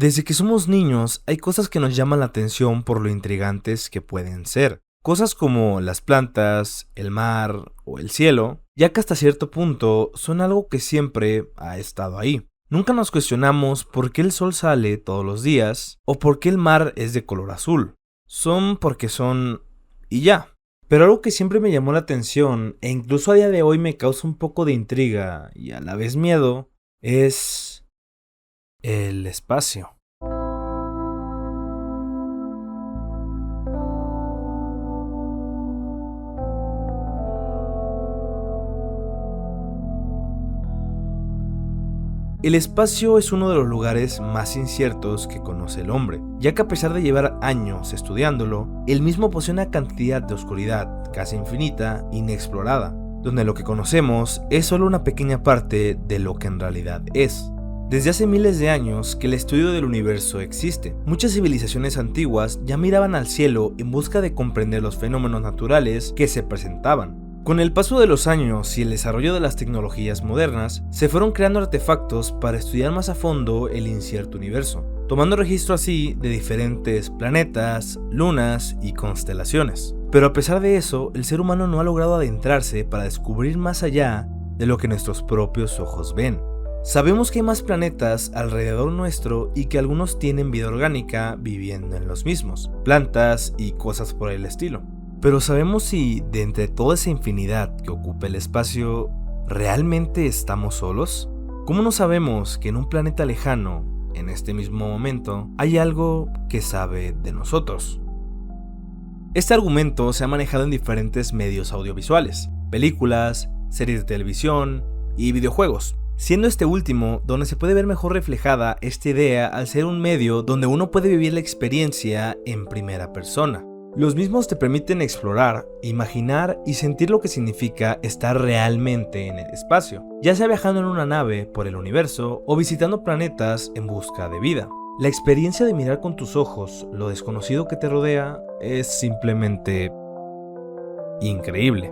Desde que somos niños hay cosas que nos llaman la atención por lo intrigantes que pueden ser. Cosas como las plantas, el mar o el cielo, ya que hasta cierto punto son algo que siempre ha estado ahí. Nunca nos cuestionamos por qué el sol sale todos los días o por qué el mar es de color azul. Son porque son y ya. Pero algo que siempre me llamó la atención e incluso a día de hoy me causa un poco de intriga y a la vez miedo es el espacio. El espacio es uno de los lugares más inciertos que conoce el hombre, ya que a pesar de llevar años estudiándolo, el mismo posee una cantidad de oscuridad casi infinita, inexplorada, donde lo que conocemos es solo una pequeña parte de lo que en realidad es. Desde hace miles de años que el estudio del universo existe, muchas civilizaciones antiguas ya miraban al cielo en busca de comprender los fenómenos naturales que se presentaban. Con el paso de los años y el desarrollo de las tecnologías modernas, se fueron creando artefactos para estudiar más a fondo el incierto universo, tomando registro así de diferentes planetas, lunas y constelaciones. Pero a pesar de eso, el ser humano no ha logrado adentrarse para descubrir más allá de lo que nuestros propios ojos ven. Sabemos que hay más planetas alrededor nuestro y que algunos tienen vida orgánica viviendo en los mismos, plantas y cosas por el estilo. Pero ¿sabemos si de entre toda esa infinidad que ocupa el espacio, realmente estamos solos? ¿Cómo no sabemos que en un planeta lejano, en este mismo momento, hay algo que sabe de nosotros? Este argumento se ha manejado en diferentes medios audiovisuales, películas, series de televisión y videojuegos, siendo este último donde se puede ver mejor reflejada esta idea al ser un medio donde uno puede vivir la experiencia en primera persona. Los mismos te permiten explorar, imaginar y sentir lo que significa estar realmente en el espacio, ya sea viajando en una nave por el universo o visitando planetas en busca de vida. La experiencia de mirar con tus ojos lo desconocido que te rodea es simplemente increíble.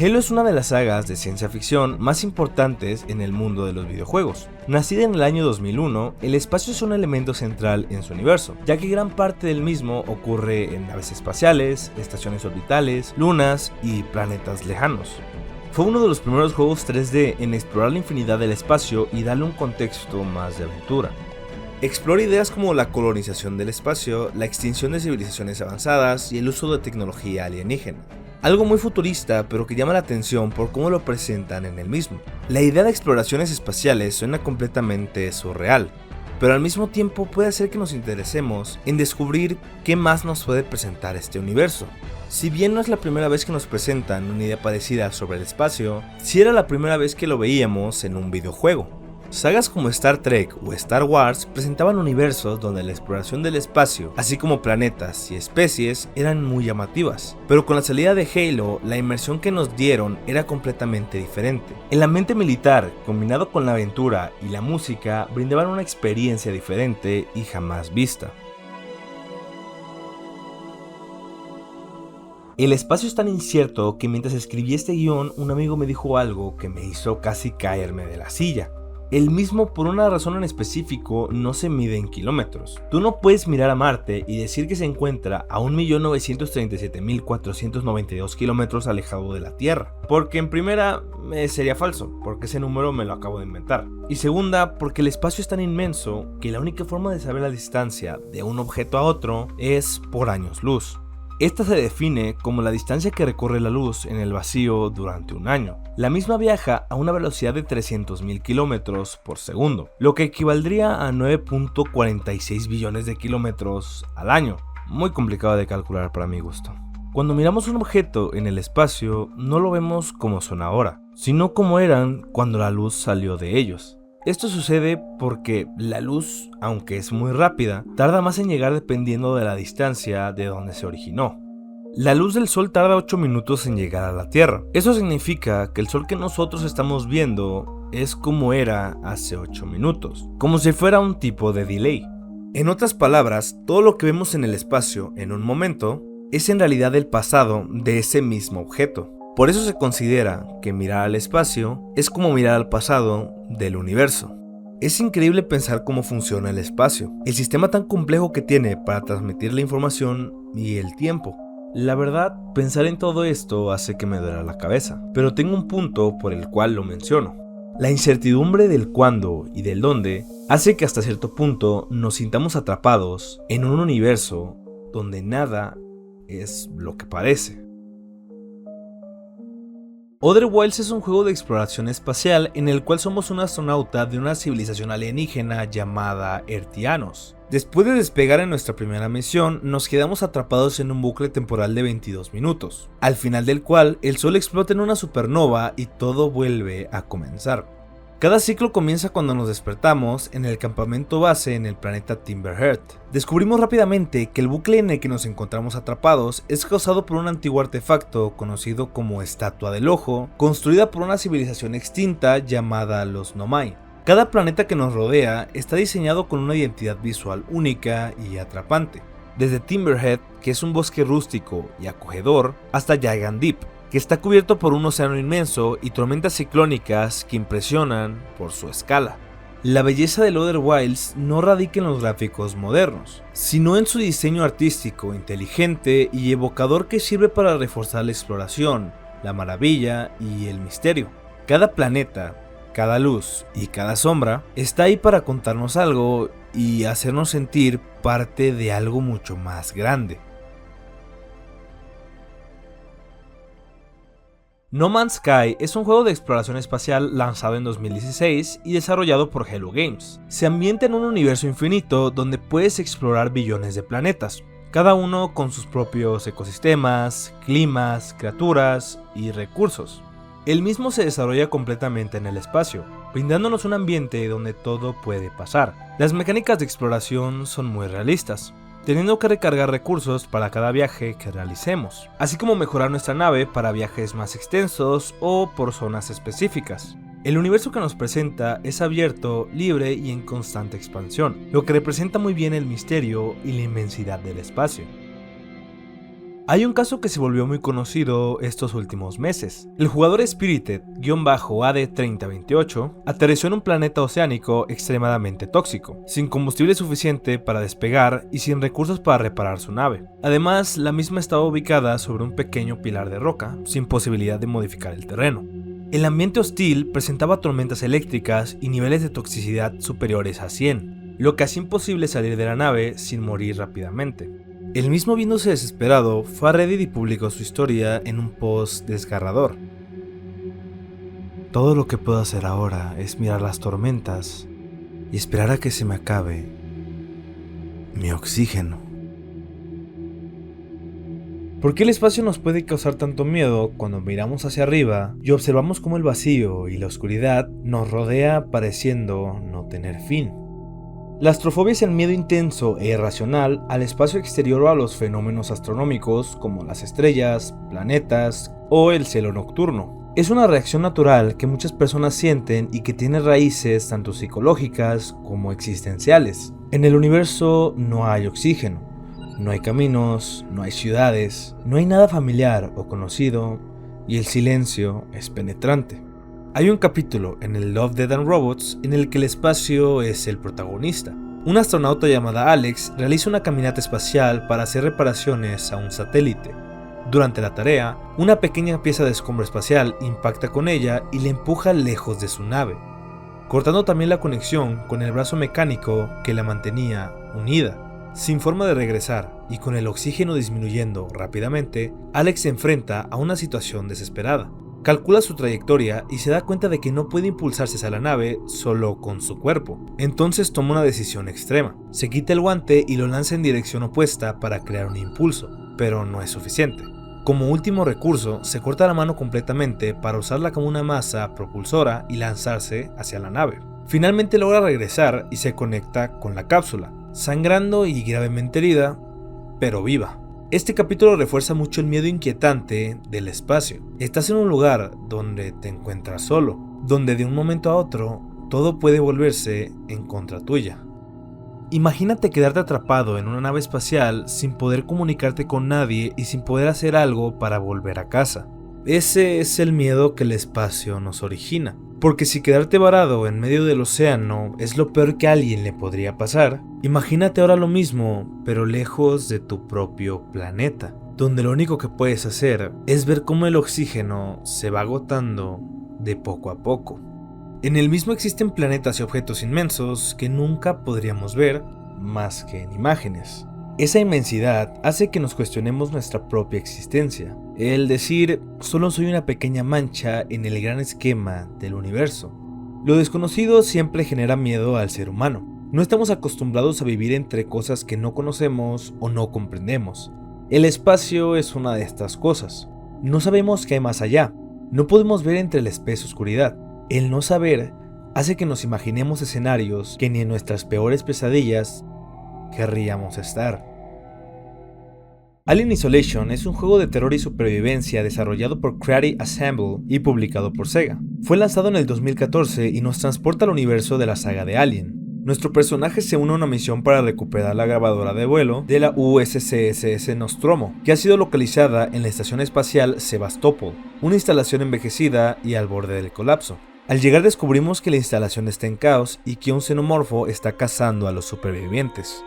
Halo es una de las sagas de ciencia ficción más importantes en el mundo de los videojuegos. Nacida en el año 2001, el espacio es un elemento central en su universo, ya que gran parte del mismo ocurre en naves espaciales, estaciones orbitales, lunas y planetas lejanos. Fue uno de los primeros juegos 3D en explorar la infinidad del espacio y darle un contexto más de aventura. Explora ideas como la colonización del espacio, la extinción de civilizaciones avanzadas y el uso de tecnología alienígena. Algo muy futurista, pero que llama la atención por cómo lo presentan en el mismo. La idea de exploraciones espaciales suena completamente surreal, pero al mismo tiempo puede hacer que nos interesemos en descubrir qué más nos puede presentar este universo. Si bien no es la primera vez que nos presentan una idea parecida sobre el espacio, sí era la primera vez que lo veíamos en un videojuego. Sagas como Star Trek o Star Wars presentaban universos donde la exploración del espacio, así como planetas y especies, eran muy llamativas. Pero con la salida de Halo, la inmersión que nos dieron era completamente diferente. El ambiente militar, combinado con la aventura y la música, brindaban una experiencia diferente y jamás vista. El espacio es tan incierto que mientras escribí este guión, un amigo me dijo algo que me hizo casi caerme de la silla. El mismo, por una razón en específico, no se mide en kilómetros. Tú no puedes mirar a Marte y decir que se encuentra a 1.937.492 kilómetros alejado de la Tierra, porque en primera sería falso, porque ese número me lo acabo de inventar. Y segunda, porque el espacio es tan inmenso que la única forma de saber la distancia de un objeto a otro es por años luz. Esta se define como la distancia que recorre la luz en el vacío durante un año. La misma viaja a una velocidad de 300.000 kilómetros por segundo, lo que equivaldría a 9.46 billones de kilómetros al año. Muy complicado de calcular para mi gusto. Cuando miramos un objeto en el espacio, no lo vemos como son ahora, sino como eran cuando la luz salió de ellos. Esto sucede porque la luz, aunque es muy rápida, tarda más en llegar dependiendo de la distancia de donde se originó. La luz del sol tarda 8 minutos en llegar a la Tierra. Eso significa que el sol que nosotros estamos viendo es como era hace 8 minutos, como si fuera un tipo de delay. En otras palabras, todo lo que vemos en el espacio en un momento es en realidad el pasado de ese mismo objeto. Por eso se considera que mirar al espacio es como mirar al pasado del universo. Es increíble pensar cómo funciona el espacio, el sistema tan complejo que tiene para transmitir la información y el tiempo. La verdad, pensar en todo esto hace que me duela la cabeza, pero tengo un punto por el cual lo menciono. La incertidumbre del cuándo y del dónde hace que hasta cierto punto nos sintamos atrapados en un universo donde nada es lo que parece. Outer Wilds es un juego de exploración espacial en el cual somos un astronauta de una civilización alienígena llamada Ertianos. Después de despegar en nuestra primera misión, nos quedamos atrapados en un bucle temporal de 22 minutos, al final del cual el sol explota en una supernova y todo vuelve a comenzar. Cada ciclo comienza cuando nos despertamos en el campamento base en el planeta Timberheart. Descubrimos rápidamente que el bucle en el que nos encontramos atrapados es causado por un antiguo artefacto conocido como Estatua del Ojo, construida por una civilización extinta llamada los Nomai. Cada planeta que nos rodea está diseñado con una identidad visual única y atrapante, desde Timberhead, que es un bosque rústico y acogedor, hasta Gigant Deep, que está cubierto por un océano inmenso y tormentas ciclónicas que impresionan por su escala. La belleza del Outer Wilds no radica en los gráficos modernos, sino en su diseño artístico, inteligente y evocador que sirve para reforzar la exploración, la maravilla y el misterio. Cada planeta, cada luz y cada sombra está ahí para contarnos algo y hacernos sentir parte de algo mucho más grande. No Man's Sky es un juego de exploración espacial lanzado en 2016 y desarrollado por Hello Games. Se ambienta en un universo infinito donde puedes explorar billones de planetas, cada uno con sus propios ecosistemas, climas, criaturas y recursos. El mismo se desarrolla completamente en el espacio, brindándonos un ambiente donde todo puede pasar. Las mecánicas de exploración son muy realistas, teniendo que recargar recursos para cada viaje que realicemos, así como mejorar nuestra nave para viajes más extensos o por zonas específicas. El universo que nos presenta es abierto, libre y en constante expansión, lo que representa muy bien el misterio y la inmensidad del espacio. Hay un caso que se volvió muy conocido estos últimos meses. El jugador Spirited-AD3028 aterrizó en un planeta oceánico extremadamente tóxico, sin combustible suficiente para despegar y sin recursos para reparar su nave. Además, la misma estaba ubicada sobre un pequeño pilar de roca, sin posibilidad de modificar el terreno. El ambiente hostil presentaba tormentas eléctricas y niveles de toxicidad superiores a 100, lo que hacía imposible salir de la nave sin morir rápidamente. El mismo, viéndose desesperado, fue a Reddit y publicó su historia en un post desgarrador. Todo lo que puedo hacer ahora es mirar las tormentas y esperar a que se me acabe mi oxígeno. ¿Por qué el espacio nos puede causar tanto miedo cuando miramos hacia arriba y observamos cómo el vacío y la oscuridad nos rodea pareciendo no tener fin? La astrofobia es el miedo intenso e irracional al espacio exterior o a los fenómenos astronómicos como las estrellas, planetas o el cielo nocturno. Es una reacción natural que muchas personas sienten y que tiene raíces tanto psicológicas como existenciales. En el universo no hay oxígeno, no hay caminos, no hay ciudades, no hay nada familiar o conocido y el silencio es penetrante. Hay un capítulo en el Love, Death and Robots en el que el espacio es el protagonista. Una astronauta llamada Alex realiza una caminata espacial para hacer reparaciones a un satélite. Durante la tarea, una pequeña pieza de escombro espacial impacta con ella y la empuja lejos de su nave, cortando también la conexión con el brazo mecánico que la mantenía unida. Sin forma de regresar y con el oxígeno disminuyendo rápidamente, Alex se enfrenta a una situación desesperada. Calcula su trayectoria y se da cuenta de que no puede impulsarse hacia la nave solo con su cuerpo. Entonces toma una decisión extrema. Se quita el guante y lo lanza en dirección opuesta para crear un impulso, pero no es suficiente. Como último recurso, se corta la mano completamente para usarla como una masa propulsora y lanzarse hacia la nave. Finalmente logra regresar y se conecta con la cápsula, sangrando y gravemente herida, pero viva. Este capítulo refuerza mucho el miedo inquietante del espacio. Estás en un lugar donde te encuentras solo, donde de un momento a otro todo puede volverse en contra tuya. Imagínate quedarte atrapado en una nave espacial sin poder comunicarte con nadie y sin poder hacer algo para volver a casa. Ese es el miedo que el espacio nos origina. Porque si quedarte varado en medio del océano es lo peor que a alguien le podría pasar, imagínate ahora lo mismo, pero lejos de tu propio planeta, donde lo único que puedes hacer es ver cómo el oxígeno se va agotando de poco a poco. En el mismo existen planetas y objetos inmensos que nunca podríamos ver más que en imágenes. Esa inmensidad hace que nos cuestionemos nuestra propia existencia. El decir, solo soy una pequeña mancha en el gran esquema del universo. Lo desconocido siempre genera miedo al ser humano. No estamos acostumbrados a vivir entre cosas que no conocemos o no comprendemos. El espacio es una de estas cosas. No sabemos qué hay más allá. No podemos ver entre la espesa oscuridad. El no saber hace que nos imaginemos escenarios que ni en nuestras peores pesadillas querríamos estar. Alien Isolation es un juego de terror y supervivencia desarrollado por Creative Assembly y publicado por Sega. Fue lanzado en el 2014 y nos transporta al universo de la saga de Alien. Nuestro personaje se une a una misión para recuperar la grabadora de vuelo de la USCSS Nostromo, que ha sido localizada en la estación espacial Sebastopol, una instalación envejecida y al borde del colapso. Al llegar descubrimos que la instalación está en caos y que un xenomorfo está cazando a los supervivientes.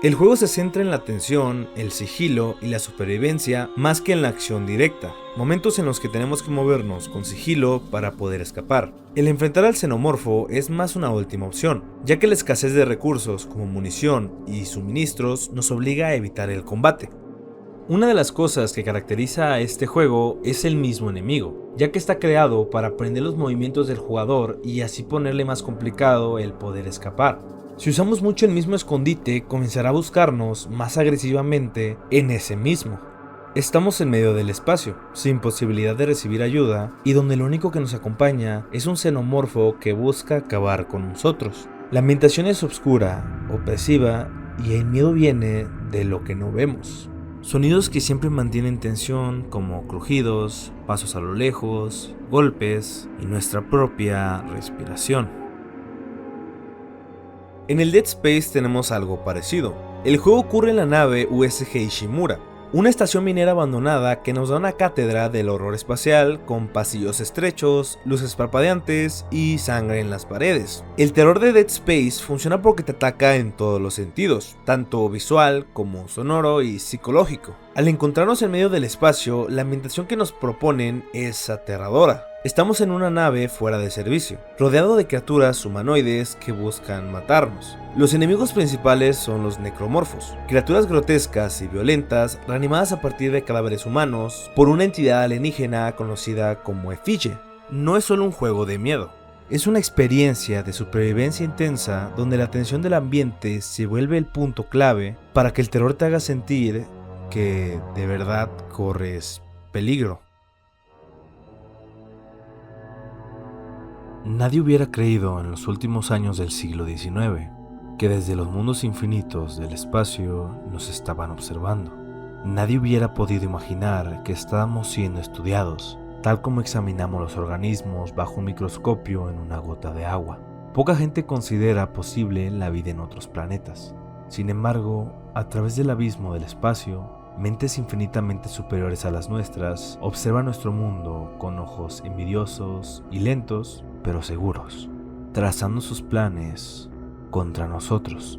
El juego se centra en la tensión, el sigilo y la supervivencia más que en la acción directa, momentos en los que tenemos que movernos con sigilo para poder escapar. El enfrentar al xenomorfo es más una última opción, ya que la escasez de recursos como munición y suministros nos obliga a evitar el combate. Una de las cosas que caracteriza a este juego es el mismo enemigo, ya que está creado para aprender los movimientos del jugador y así ponerle más complicado el poder escapar. Si usamos mucho el mismo escondite, comenzará a buscarnos más agresivamente en ese mismo. Estamos en medio del espacio, sin posibilidad de recibir ayuda, y donde lo único que nos acompaña es un xenomorfo que busca acabar con nosotros. La ambientación es oscura, opresiva, y el miedo viene de lo que no vemos. Sonidos que siempre mantienen tensión, como crujidos, pasos a lo lejos, golpes y nuestra propia respiración. En el Dead Space tenemos algo parecido. El juego ocurre en la nave USG Ishimura, una estación minera abandonada que nos da una cátedra del horror espacial con pasillos estrechos, luces parpadeantes y sangre en las paredes. El terror de Dead Space funciona porque te ataca en todos los sentidos, tanto visual como sonoro y psicológico. Al encontrarnos en medio del espacio, la ambientación que nos proponen es aterradora. Estamos en una nave fuera de servicio, rodeado de criaturas humanoides que buscan matarnos. Los enemigos principales son los necromorfos, criaturas grotescas y violentas reanimadas a partir de cadáveres humanos por una entidad alienígena conocida como Efigie. No es solo un juego de miedo, es una experiencia de supervivencia intensa donde la tensión del ambiente se vuelve el punto clave para que el terror te haga sentir que de verdad corres peligro. Nadie hubiera creído en los últimos años del siglo XIX que desde los mundos infinitos del espacio nos estaban observando. Nadie hubiera podido imaginar que estábamos siendo estudiados, tal como examinamos los organismos bajo un microscopio en una gota de agua. Poca gente considera posible la vida en otros planetas. Sin embargo, a través del abismo del espacio, mentes infinitamente superiores a las nuestras observan nuestro mundo con ojos envidiosos y lentos, pero seguros, trazando sus planes contra nosotros.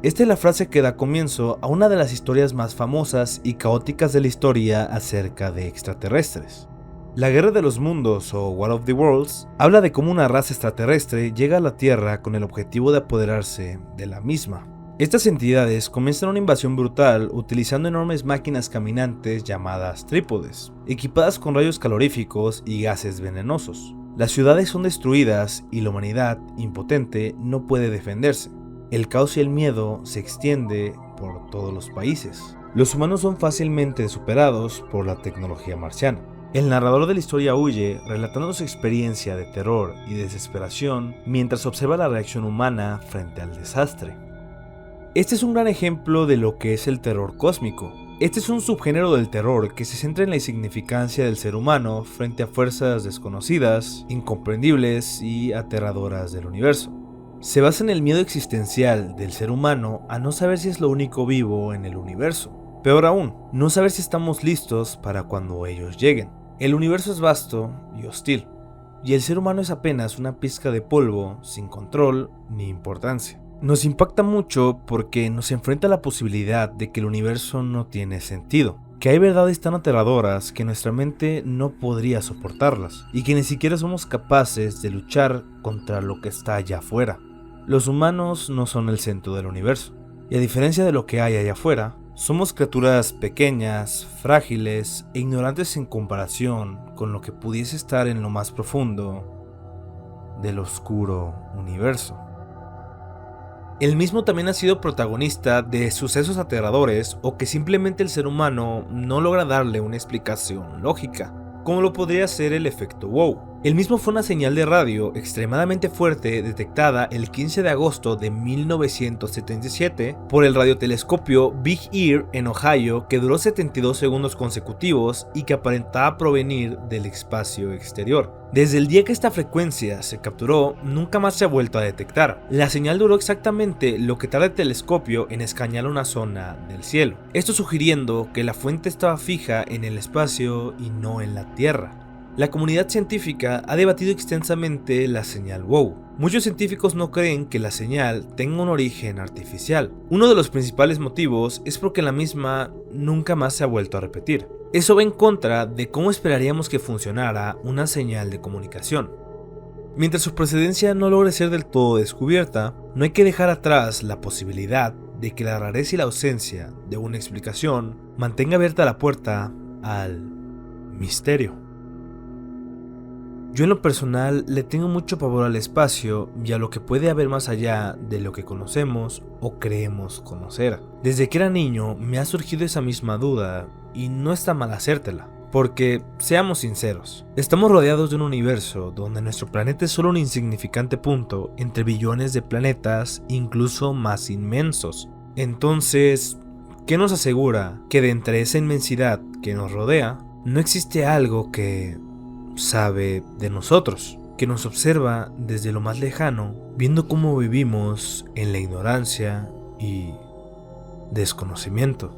Esta es la frase que da comienzo a una de las historias más famosas y caóticas de la historia acerca de extraterrestres. La Guerra de los Mundos o War of the Worlds habla de cómo una raza extraterrestre llega a la Tierra con el objetivo de apoderarse de la misma. Estas entidades comienzan una invasión brutal utilizando enormes máquinas caminantes llamadas trípodes, equipadas con rayos caloríficos y gases venenosos. Las ciudades son destruidas y la humanidad, impotente, no puede defenderse. El caos y el miedo se extiende por todos los países. Los humanos son fácilmente superados por la tecnología marciana. El narrador de la historia huye, relatando su experiencia de terror y desesperación mientras observa la reacción humana frente al desastre. Este es un gran ejemplo de lo que es el terror cósmico. Este es un subgénero del terror que se centra en la insignificancia del ser humano frente a fuerzas desconocidas, incomprendibles y aterradoras del universo. Se basa en el miedo existencial del ser humano a no saber si es lo único vivo en el universo. Peor aún, no saber si estamos listos para cuando ellos lleguen. El universo es vasto y hostil. y el ser humano es apenas una pizca de polvo sin control ni importancia. Nos impacta mucho porque nos enfrenta a la posibilidad de que el universo no tiene sentido, que hay verdades tan aterradoras que nuestra mente no podría soportarlas y que ni siquiera somos capaces de luchar contra lo que está allá afuera. Los humanos no son el centro del universo, y a diferencia de lo que hay allá afuera, somos criaturas pequeñas, frágiles e ignorantes en comparación con lo que pudiese estar en lo más profundo del oscuro universo. El mismo también ha sido protagonista de sucesos aterradores o que simplemente el ser humano no logra darle una explicación lógica, como lo podría ser el efecto wow. El mismo fue una señal de radio extremadamente fuerte detectada el 15 de agosto de 1977 por el radiotelescopio Big Ear en Ohio, que duró 72 segundos consecutivos y que aparentaba provenir del espacio exterior. Desde el día que esta frecuencia se capturó, nunca más se ha vuelto a detectar. La señal duró exactamente lo que tarda el telescopio en escanear una zona del cielo, esto sugiriendo que la fuente estaba fija en el espacio y no en la Tierra. La comunidad científica ha debatido extensamente la señal WOW. Muchos científicos no creen que la señal tenga un origen artificial. Uno de los principales motivos es porque la misma nunca más se ha vuelto a repetir. Eso va en contra de cómo esperaríamos que funcionara una señal de comunicación. Mientras su procedencia no logre ser del todo descubierta, no hay que dejar atrás la posibilidad de que la rareza y la ausencia de una explicación mantenga abierta la puerta al misterio. Yo en lo personal le tengo mucho pavor al espacio y a lo que puede haber más allá de lo que conocemos o creemos conocer. Desde que era niño me ha surgido esa misma duda y no está mal hacértela, porque seamos sinceros, estamos rodeados de un universo donde nuestro planeta es solo un insignificante punto entre billones de planetas incluso más inmensos. Entonces, ¿qué nos asegura que de entre esa inmensidad que nos rodea no existe algo que sabe de nosotros, que nos observa desde lo más lejano, viendo cómo vivimos en la ignorancia y desconocimiento?